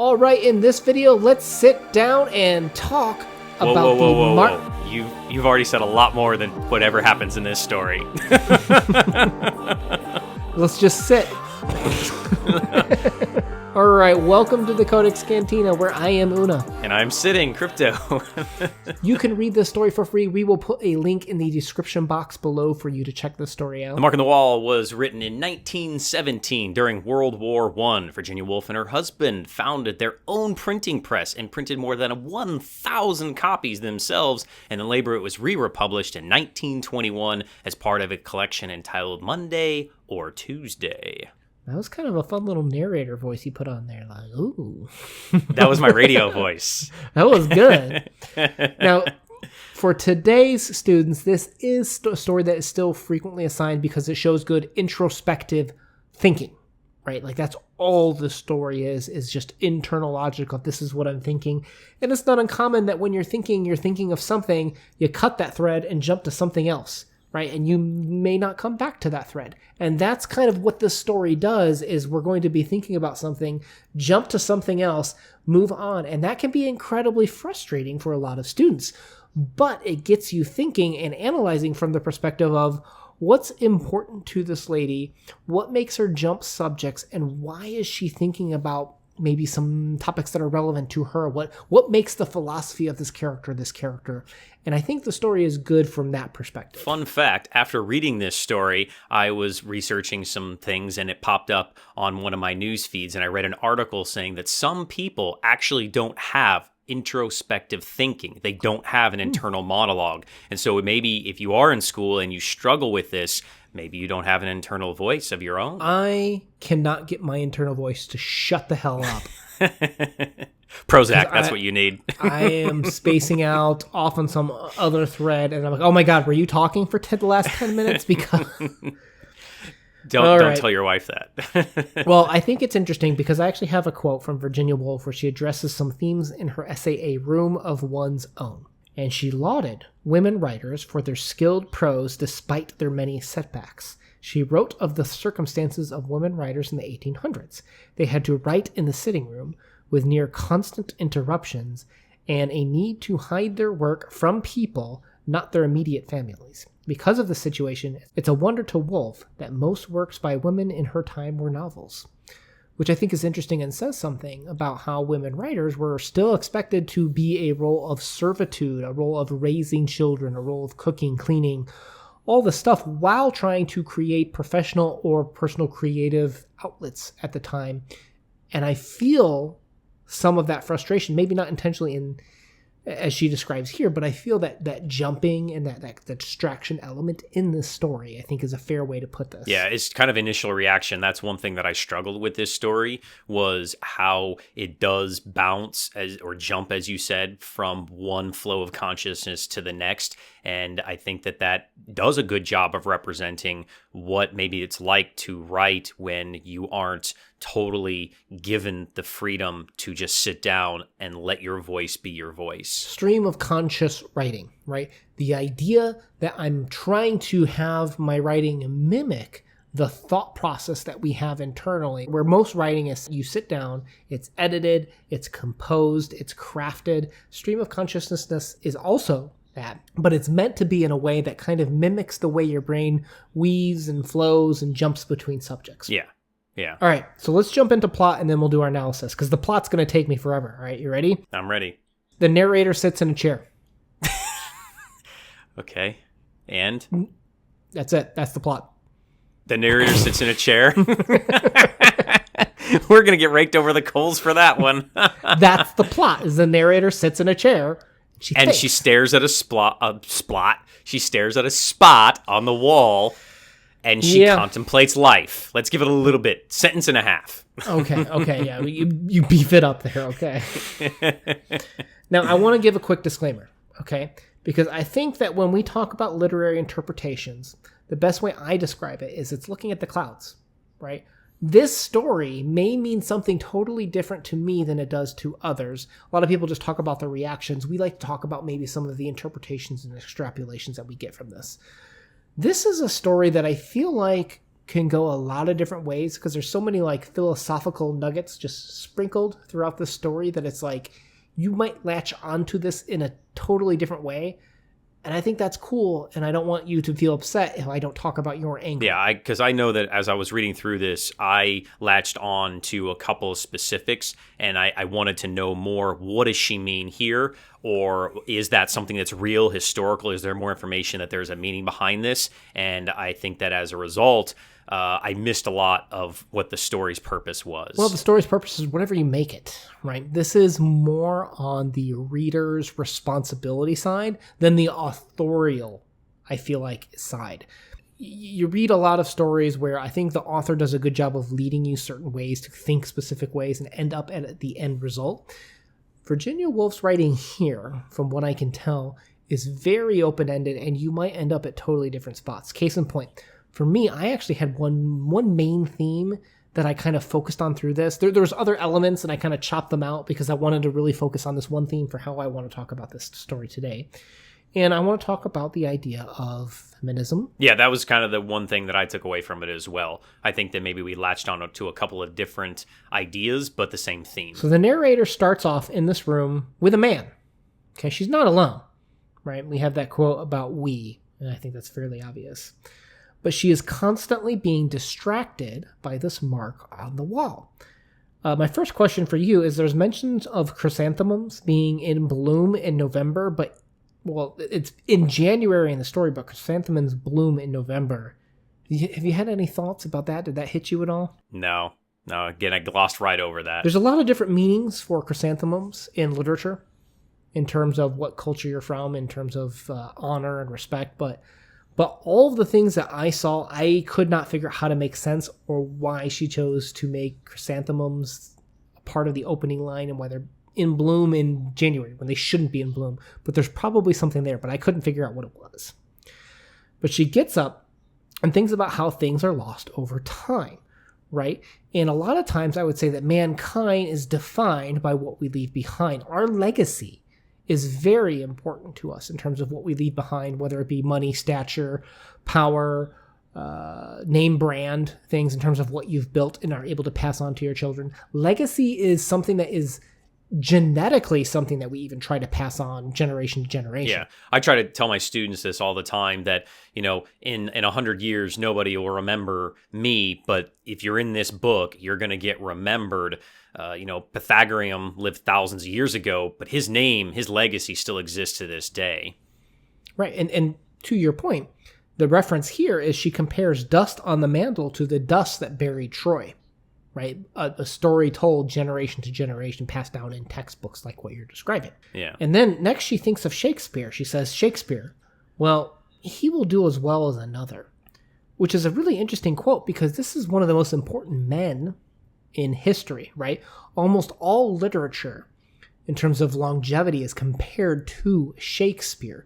All right, in this video, let's sit down and talk about whoa. You've already said a lot more than whatever happens in this story. Let's just sit. All right, welcome to the CodeX Cantina, where I am Una. And I'm sitting, Crypto. You can read this story for free. We will put a link in the description box below for you to check this story out. The Mark on the Wall was written in 1917 during World War I. Virginia Woolf and her husband founded their own printing press and printed more than 1,000 copies themselves, and then later it was re-republished in 1921 as part of a collection entitled Monday or Tuesday. That was kind of a fun little narrator voice you put on there, like, ooh. That was my radio voice. That was good. Now, for today's students, this is a story that is still frequently assigned because it shows good introspective thinking, right? Like, that's all the story is just internal logic of this is what I'm thinking. And it's not uncommon that when you're thinking of something, you cut that thread and jump to something else. Right, and you may not come back to that thread. And that's kind of what this story does, is we're going to be thinking about something, jump to something else, move on. And that can be incredibly frustrating for a lot of students. But it gets you thinking and analyzing from the perspective of what's important to this lady, what makes her jump subjects, and why is she thinking about maybe some topics that are relevant to her. What makes the philosophy of this character? And I think the story is good from that perspective. Fun fact, after reading this story, I was researching some things and it popped up on one of my news feeds, and I read an article saying that some people actually don't have introspective thinking. They don't have an internal monologue. And so maybe if you are in school and you struggle with this, maybe you don't have an internal voice of your own. I cannot get my internal voice to shut the hell up. Prozac, that's what you need. I am spacing out off on some other thread, and I'm like, oh my God, were you talking for the last 10 minutes? Because... Don't tell your wife that. Well, I think it's interesting because I actually have a quote from Virginia Woolf where she addresses some themes in her essay, A Room of One's Own. And she lauded women writers for their skilled prose despite their many setbacks. She wrote of the circumstances of women writers in the 1800s. They had to write in the sitting room with near constant interruptions and a need to hide their work from people, not their immediate families. Because of the situation, it's a wonder to Woolf that most works by women in her time were novels, which I think is interesting and says something about how women writers were still expected to be a role of servitude, a role of raising children, a role of cooking, cleaning, all the stuff while trying to create professional or personal creative outlets at the time. And I feel some of that frustration, maybe not intentionally as she describes here, but I feel that jumping and that distraction element in this story, I think, is a fair way to put this. Yeah, it's kind of initial reaction. That's one thing that I struggled with this story, was how it does bounce or jump, as you said, from one flow of consciousness to the next. And I think that does a good job of representing what maybe it's like to write when you aren't totally given the freedom to just sit down and let your voice be your voice. Stream of conscious writing, right? The idea that I'm trying to have my writing mimic the thought process that we have internally, where most writing is you sit down, it's edited, it's composed, it's crafted. Stream of consciousness is also that, but it's meant to be in a way that kind of mimics the way your brain weaves and flows and jumps between subjects. Yeah. All right, so let's jump into plot and then we'll do our analysis, because the plot's going to take me forever. All right, you ready? I'm ready. The narrator sits in a chair. Okay. And? That's it. That's the plot. The narrator sits in a chair? We're going to get raked over the coals for that one. That's the plot, is the narrator sits in a chair. She stares at a spot. She stares at a spot on the wall, and she contemplates life. Let's give it a little bit. Sentence and a half. Okay, yeah. You beef it up there, okay. Now, I want to give a quick disclaimer, okay? Because I think that when we talk about literary interpretations, the best way I describe it is it's looking at the clouds, right? This story may mean something totally different to me than it does to others. A lot of people just talk about the reactions. We like to talk about maybe some of the interpretations and extrapolations that we get from this. This is a story that I feel like can go a lot of different ways because there's so many like philosophical nuggets just sprinkled throughout the story that it's like you might latch onto this in a totally different way. And I think that's cool, and I don't want you to feel upset if I don't talk about your angle. Yeah, because I know that as I was reading through this, I latched on to a couple of specifics, and I wanted to know more. What does she mean here? Or is that something that's real, historical? Is there more information that there's a meaning behind this? And I think that as a result, I missed a lot of what the story's purpose was. Well, the story's purpose is whatever you make it, right? This is more on the reader's responsibility side than the authorial, I feel like, side. You read a lot of stories where I think the author does a good job of leading you certain ways to think specific ways and end up at the end result. Virginia Woolf's writing here, from what I can tell, is very open-ended, and you might end up at totally different spots. Case in point, for me, I actually had one main theme that I kind of focused on through this. There was other elements, and I kind of chopped them out because I wanted to really focus on this one theme for how I want to talk about this story today. And I want to talk about the idea of feminism. Yeah, that was kind of the one thing that I took away from it as well. I think that maybe we latched on to a couple of different ideas, but the same theme. So the narrator starts off in this room with a man. Okay, she's not alone, right? We have that quote about we, and I think that's fairly obvious. But she is constantly being distracted by this mark on the wall. My first question for you is there's mentions of chrysanthemums being in bloom in November, but, well, it's in January in the story, but chrysanthemums bloom in November. Have you had any thoughts about that? Did that hit you at all? No, again, I glossed right over that. There's a lot of different meanings for chrysanthemums in literature in terms of what culture you're from, in terms of honor and respect, but all of the things that I saw, I could not figure out how to make sense or why she chose to make chrysanthemums a part of the opening line and why they're in bloom in January when they shouldn't be in bloom. But there's probably something there, but I couldn't figure out what it was. But she gets up and thinks about how things are lost over time, right? And a lot of times I would say that mankind is defined by what we leave behind. Our legacy is very important to us in terms of what we leave behind, whether it be money, stature, power, name brand, things in terms of what you've built and are able to pass on to your children. Legacy is something that is genetically something that we even try to pass on generation to generation. Yeah, I try to tell my students this all the time that, in 100 years, nobody will remember me, but if you're in this book, you're going to get remembered. Pythagorean lived thousands of years ago, but his name, his legacy still exists to this day. Right, and to your point, the reference here is she compares dust on the mantle to the dust that buried Troy. Right? A story told generation to generation, passed down in textbooks like what you're describing. Yeah. And then next she thinks of Shakespeare. She says, Shakespeare, well, he will do as well as another. Which is a really interesting quote because this is one of the most important men in history, right? Almost all literature in terms of longevity is compared to Shakespeare.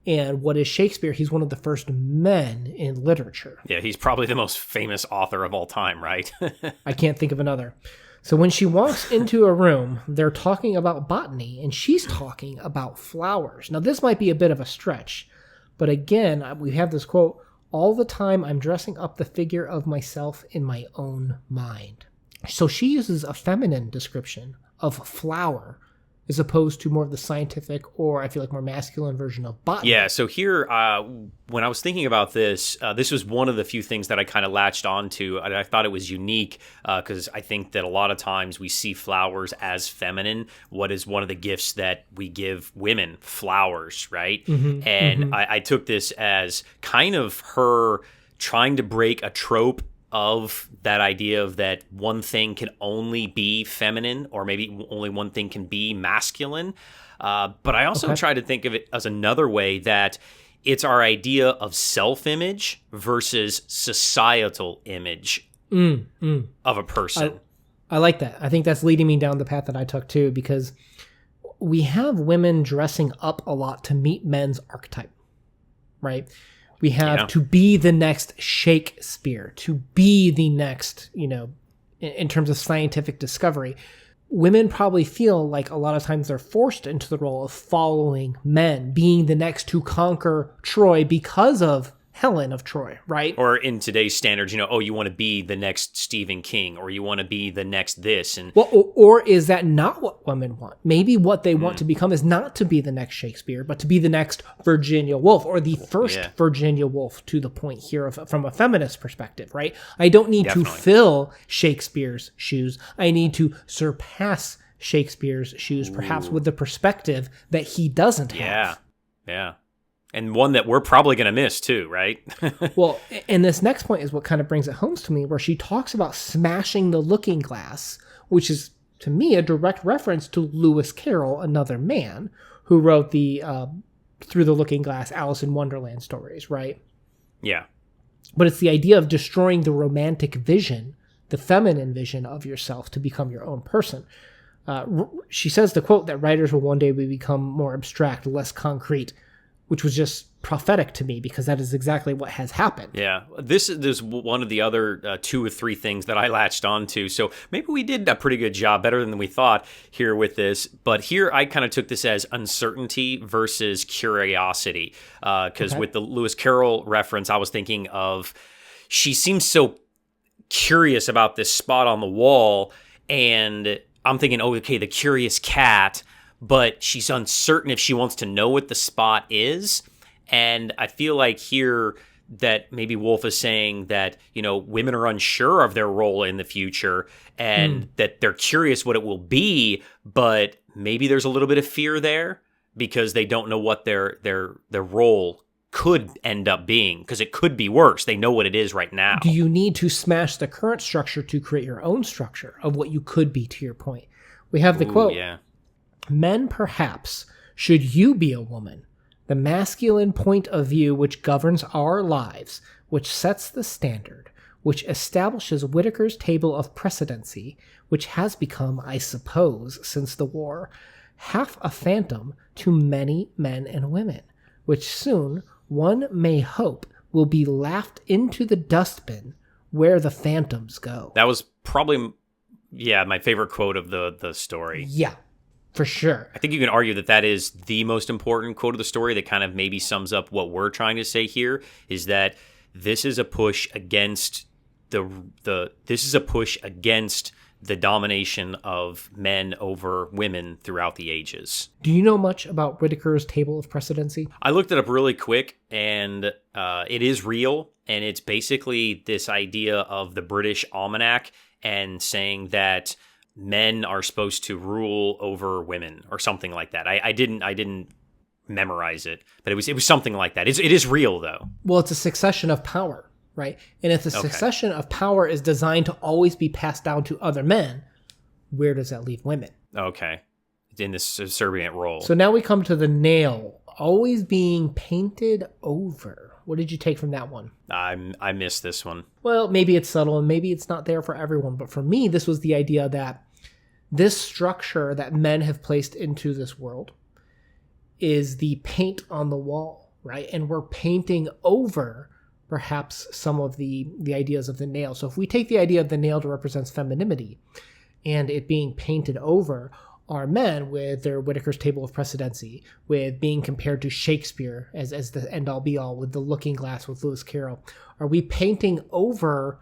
And what is Shakespeare? He's one of the first men in literature. Yeah, he's probably the most famous author of all time, right? I can't think of another. So when she walks into a room, they're talking about botany, and she's talking about flowers. Now, this might be a bit of a stretch, but again, we have this quote, all the time I'm dressing up the figure of myself in my own mind. So she uses a feminine description of flower as opposed to more of the scientific or I feel like more masculine version of botany. Yeah, so here, when I was thinking about this, this was one of the few things that I kind of latched onto. I thought it was unique because I think that a lot of times we see flowers as feminine. What is one of the gifts that we give women? Flowers, right? Mm-hmm, and mm-hmm. I took this as kind of her trying to break a trope of that idea of that one thing can only be feminine or maybe only one thing can be masculine. But I also try to think of it as another way that it's our idea of self-image versus societal image of a person. I like that. I think that's leading me down the path that I took too, because we have women dressing up a lot to meet men's archetype, right? We have to be the next Shakespeare, to be the next, in terms of scientific discovery. Women probably feel like a lot of times they're forced into the role of following men, being the next to conquer Troy because of Helen of Troy, right? Or in today's standards, you want to be the next Stephen King, or you want to be the next this. And Well, or is that not what women want? Maybe what they want to become is not to be the next Shakespeare, but to be the next Virginia Woolf, or the first Virginia Woolf, to the point here from a feminist perspective, right? I don't need to fill Shakespeare's shoes. I need to surpass Shakespeare's shoes, perhaps with the perspective that he doesn't have. Yeah. And one that we're probably going to miss too, right? Well, and this next point is what kind of brings it home to me, where she talks about smashing the looking glass, which is, to me, a direct reference to Lewis Carroll, another man, who wrote the Through the Looking Glass Alice in Wonderland stories, right? Yeah. But it's the idea of destroying the romantic vision, the feminine vision of yourself to become your own person. She says the quote that writers will one day become more abstract, less concrete, which was just prophetic to me, because that is exactly what has happened. Yeah, this is one of the other 2 or 3 things that I latched onto. So maybe we did a pretty good job, better than we thought here with this. But here I kind of took this as uncertainty versus curiosity. Because with the Lewis Carroll reference, I was thinking of, she seems so curious about this spot on the wall. And I'm thinking, okay, the curious cat. But she's uncertain if she wants to know what the spot is. And I feel like here that maybe Woolf is saying that, women are unsure of their role in the future, and that they're curious what it will be, but maybe there's a little bit of fear there because they don't know what their role could end up being, because it could be worse. They know what it is right now. Do you need to smash the current structure to create your own structure of what you could be, to your point? We have the quote. Yeah. Men, perhaps, should you be a woman, the masculine point of view which governs our lives, which sets the standard, which establishes Whitaker's table of precedency, which has become, I suppose, since the war, half a phantom to many men and women, which soon, one may hope, will be laughed into the dustbin where the phantoms go. That was probably, my favorite quote of the story. Yeah. For sure. I think you can argue that is the most important quote of the story that kind of maybe sums up what we're trying to say here, is that this is a push against the domination of men over women throughout the ages. Do you know much about Whitaker's table of precedency? I looked it up really quick, and it is real, and it's basically this idea of the British Almanac and saying that men are supposed to rule over women or something like that. I didn't memorize it, but it was something like that. It is real, though. Well, it's a succession of power, right? And if the succession of power is designed to always be passed down to other men, where does that leave women? Okay. In this subservient role. So now we come to the nail always being painted over. What did you take from that one? I missed this one. Well, maybe it's subtle and maybe it's not there for everyone. But for me, this was the idea that this structure that men have placed into this world is the paint on the wall, right? And we're painting over perhaps some of the ideas of the nail. So if we take the idea of the nail to represent femininity and it being painted over are men with their Whitaker's table of precedency, with being compared to Shakespeare as the end-all be-all, with the looking glass with Lewis Carroll, are we painting over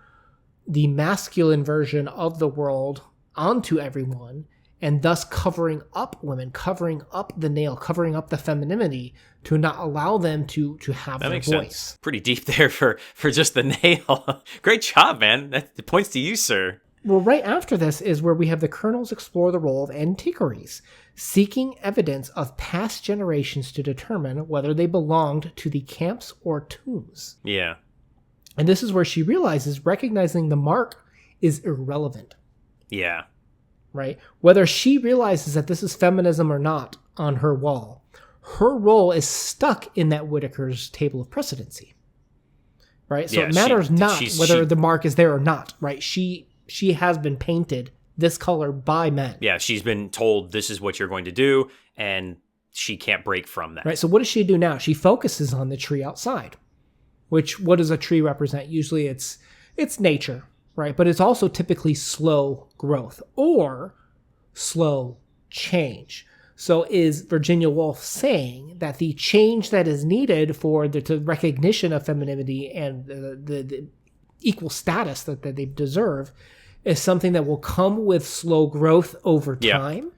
the masculine version of the world onto everyone, and thus covering up women, covering up the nail, covering up the femininity to not allow them to have that their makes voice? Sense. Pretty deep there for just the nail. Great job, man. That points to you, sir. Well, right after this is where we have the colonels explore the role of antiquaries, seeking evidence of past generations to determine whether they belonged to the camps or tombs. Yeah. And this is where she realizes recognizing the mark is irrelevant. Yeah. Right? Whether she realizes that this is feminism or not on her wall, her role is stuck in that Whitaker's table of precedency. Right? So it matters not whether the mark is there or not, right? She has been painted this color by men. Yeah, she's been told this is what you're going to do, and she can't break from that. Right, so what does she do now? She focuses on the tree outside, which, what does a tree represent? Usually it's nature, right? But it's also typically slow growth or slow change. So is Virginia Woolf saying that the change that is needed for the recognition of femininity and the equal status that they deserve is something that will come with slow growth over time?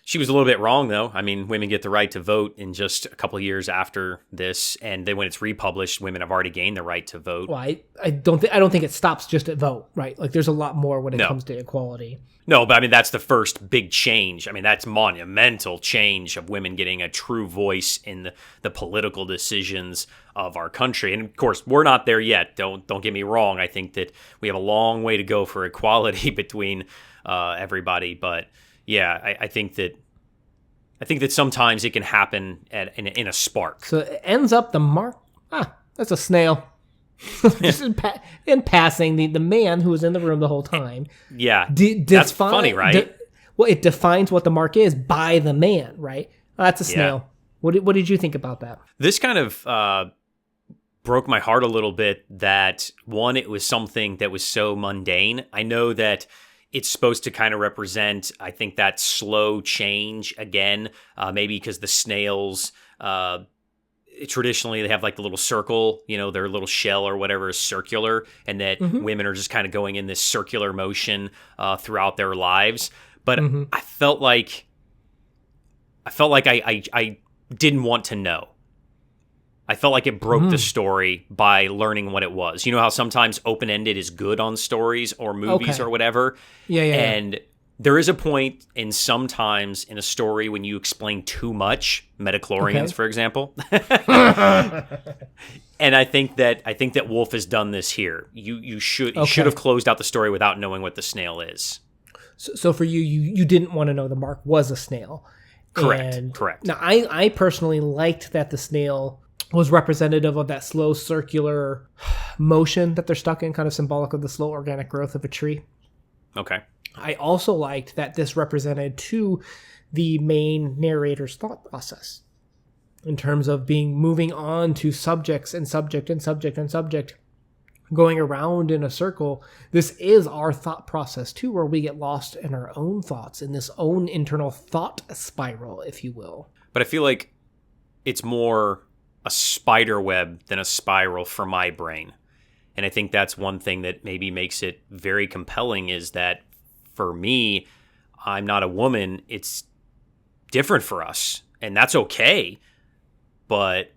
She was a little bit wrong, though. I mean, women get the right to vote in just a couple of years after this, and then when it's republished, women have already gained the right to vote. Well, I don't think it stops just at vote, right? Like, there's a lot more when it comes to equality. No, but I mean, that's the first big change. I mean, that's monumental change of women getting a true voice in the political decisions of our country. And of course, we're not there yet. Don't get me wrong. I think that we have a long way to go for equality between everybody, but yeah, I think that sometimes it can happen in a spark. So it ends up the mark. That's a snail. Just in passing, the man who was in the room the whole time. Yeah, that's funny, right? Well, it defines what the mark is by the man, right? That's a snail. Yeah. What did you think about that? This kind of broke my heart a little bit. That one, it was something that was so mundane. I know that it's supposed to kind of represent, I think, that slow change again, maybe because the snails, traditionally they have like the little circle, their little shell or whatever is circular, and that women are just kind of going in this circular motion throughout their lives. But I felt like I didn't want to know. I felt like it broke the story by learning what it was. You know how sometimes open-ended is good on stories or movies or whatever? Yeah. And there is a point sometimes in a story when you explain too much, metachlorians, for example. And I think that Woolf has done this here. You should have closed out the story without knowing what the snail is. So for you didn't want to know the mark was a snail. Correct. Now, I personally liked that the snail was representative of that slow circular motion that they're stuck in, kind of symbolic of the slow organic growth of a tree. Okay. I also liked that this represented, too, the main narrator's thought process in terms of moving on to subjects and subject and subject and subject, going around in a circle. This is our thought process, too, where we get lost in our own thoughts, in this own internal thought spiral, if you will. But I feel like it's more a spider web than a spiral for my brain. And I think that's one thing that maybe makes it very compelling, is that for me, I'm not a woman. It's different for us, and that's okay. But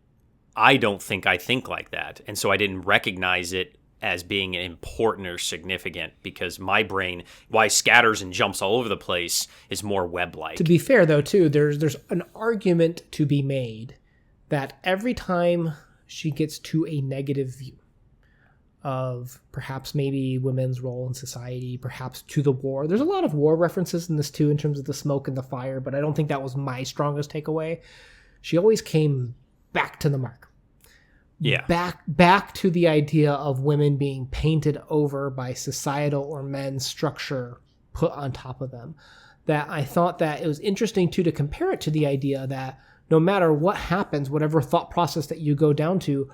I don't think I think like that. And so I didn't recognize it as being important or significant, because my brain, why scatters and jumps all over the place, is more web-like. To be fair, though, too, there's an argument to be made that every time she gets to a negative view of perhaps maybe women's role in society, perhaps to the war. There's a lot of war references in this too, in terms of the smoke and the fire, but I don't think that was my strongest takeaway. She always came back to the mark. Yeah. Back to the idea of women being painted over by societal or men's structure put on top of them. That I thought that it was interesting too to compare it to the idea that no matter what happens, whatever thought process that you go down to,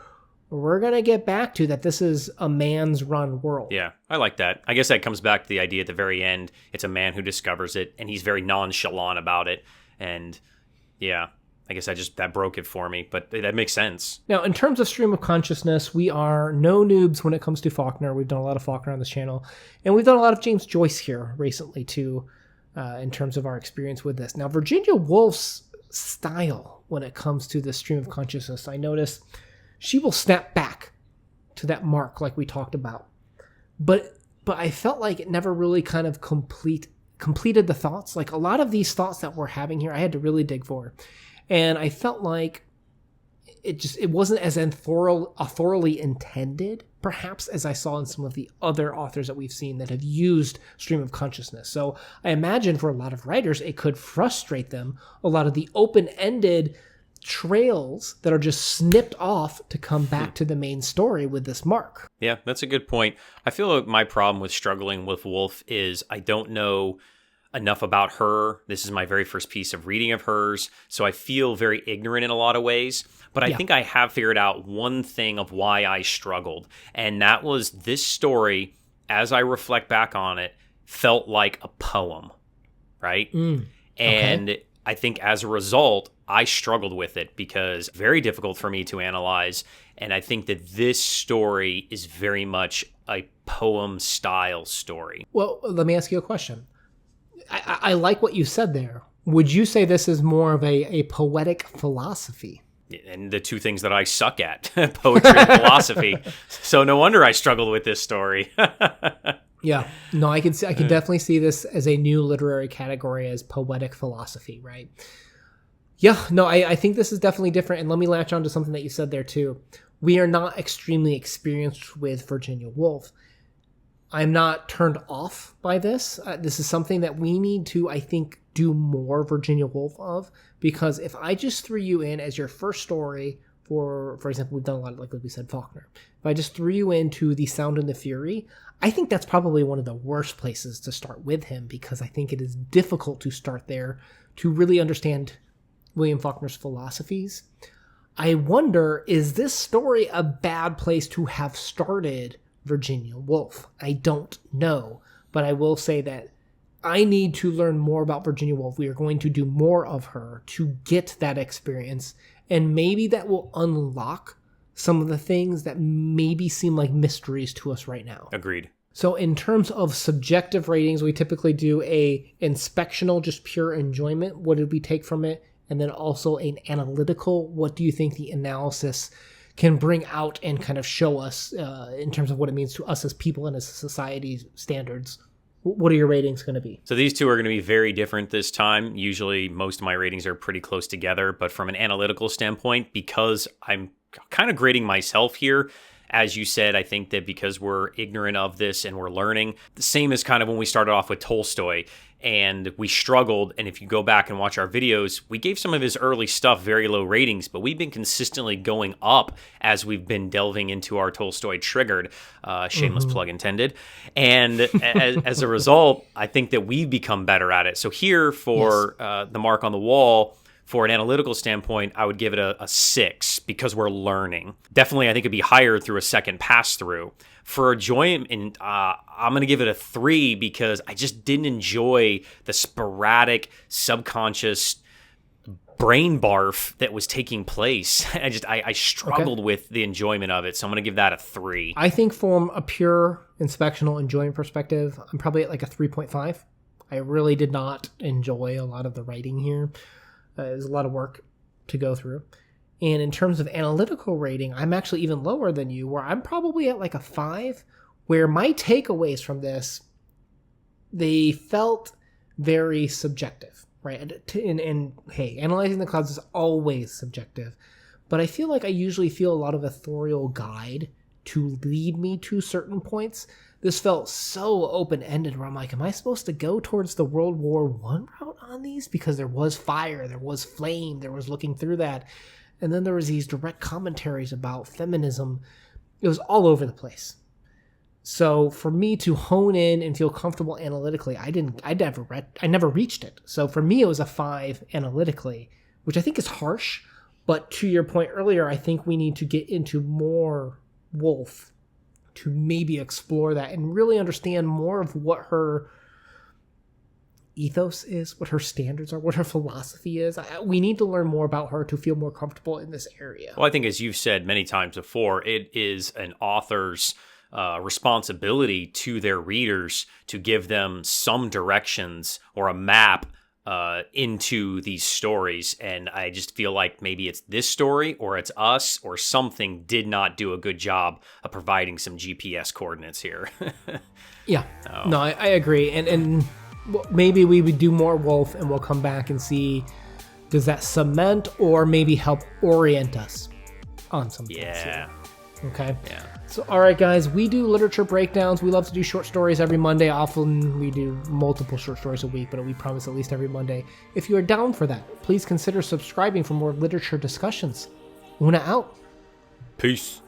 we're going to get back to that this is a man's run world. Yeah, I like that. I guess that comes back to the idea at the very end. It's a man who discovers it, and he's very nonchalant about it. And yeah, I guess that broke it for me, but that makes sense. Now, in terms of stream of consciousness, we are no noobs when it comes to Faulkner. We've done a lot of Faulkner on this channel, and we've done a lot of James Joyce here recently too, in terms of our experience with this. Now, Virginia Woolf's style when it comes to the stream of consciousness, I notice she will snap back to that mark like we talked about, but I felt like it never really kind of completed the thoughts. Like a lot of these thoughts that we're having here, I had to really dig for, and I felt like it wasn't as thoroughly intended, perhaps, as I saw in some of the other authors that we've seen that have used stream of consciousness. So I imagine for a lot of writers, it could frustrate them, a lot of the open-ended trails that are just snipped off to come back to the main story with this mark. Yeah, that's a good point. I feel like my problem with struggling with Woolf is I don't know enough about her. This is my very first piece of reading of hers, so I feel very ignorant in a lot of ways. But I think I have figured out one thing of why I struggled, and that was this story, as I reflect back on it, felt like a poem, right? And I think as a result, I struggled with it because very difficult for me to analyze. And I think that this story is very much a poem style story. Well, let me ask you a question. I like what you said there. Would you say this is more of a poetic philosophy? And the two things that I suck at, poetry and philosophy. So no wonder I struggled with this story. Yeah, no, I can definitely see this as a new literary category as poetic philosophy, right? Yeah, no, I think this is definitely different. And let me latch on to something that you said there too. We are not extremely experienced with Virginia Woolf. I'm not turned off by this. This is something that we need to, I think, do more Virginia Woolf of, because if I just threw you in as your first story for example, we've done a lot of, like we said, Faulkner. If I just threw you into The Sound and the Fury, I think that's probably one of the worst places to start with him, because I think it is difficult to start there to really understand William Faulkner's philosophies. I wonder, is this story a bad place to have started Virginia Woolf? I don't know, but I will say that I need to learn more about Virginia Woolf. We are going to do more of her to get that experience, and maybe that will unlock some of the things that maybe seem like mysteries to us right now. Agreed. So in terms of subjective ratings, we typically do a inspectional, just pure enjoyment. What did we take from it? And then also an analytical. What do you think the analysis can bring out and kind of show us in terms of what it means to us as people and as a society standards? What are your ratings going to be? So these two are going to be very different this time. Usually most of my ratings are pretty close together, but from an analytical standpoint, because I'm kind of grading myself here, as you said, I think that because we're ignorant of this and we're learning, the same as kind of when we started off with Tolstoy and we struggled. And if you go back and watch our videos, we gave some of his early stuff very low ratings, but we've been consistently going up as we've been delving into our Tolstoy Triggered, shameless plug intended. And as a result, I think that we've become better at it. So here for the mark on the wall, for an analytical standpoint, I would give it a 6 because we're learning. Definitely, I think it'd be higher through a second pass through. For enjoyment, I'm going to give it a 3 because I just didn't enjoy the sporadic, subconscious brain barf that was taking place. I struggled with the enjoyment of it, so I'm going to give that a 3. I think from a pure inspectional enjoyment perspective, I'm probably at like a 3.5. I really did not enjoy a lot of the writing here. There's a lot of work to go through. And in terms of analytical rating, I'm actually even lower than you, where I'm probably at like a 5, where my takeaways from this, they felt very subjective, right? And hey, analyzing the clouds is always subjective, but I feel like I usually feel a lot of authorial guide to lead me to certain points. This felt so open-ended where I'm like, am I supposed to go towards the World War I route on these? Because there was fire, there was flame, there was looking through that. And then there was these direct commentaries about feminism. It was all over the place. So for me to hone in and feel comfortable analytically, I never reached it. So for me, it was a 5 analytically, which I think is harsh. But to your point earlier, I think we need to get into more Woolf to maybe explore that and really understand more of what her ethos is, what her standards are, what her philosophy is. We need to learn more about her to feel more comfortable in this area. Well, I think as you've said many times before, it is an author's responsibility to their readers to give them some directions or a map into these stories. And I just feel like maybe it's this story or it's us or something did not do a good job of providing some GPS coordinates here. Yeah, no, I agree. And maybe we would do more Woolf and we'll come back and see, does that cement or maybe help orient us on something? Yeah. Okay. Yeah. So, all right, guys, we do literature breakdowns. We love to do short stories every Monday. Often we do multiple short stories a week, but we promise at least every Monday. If you are down for that, please consider subscribing for more literature discussions. Una out. Peace.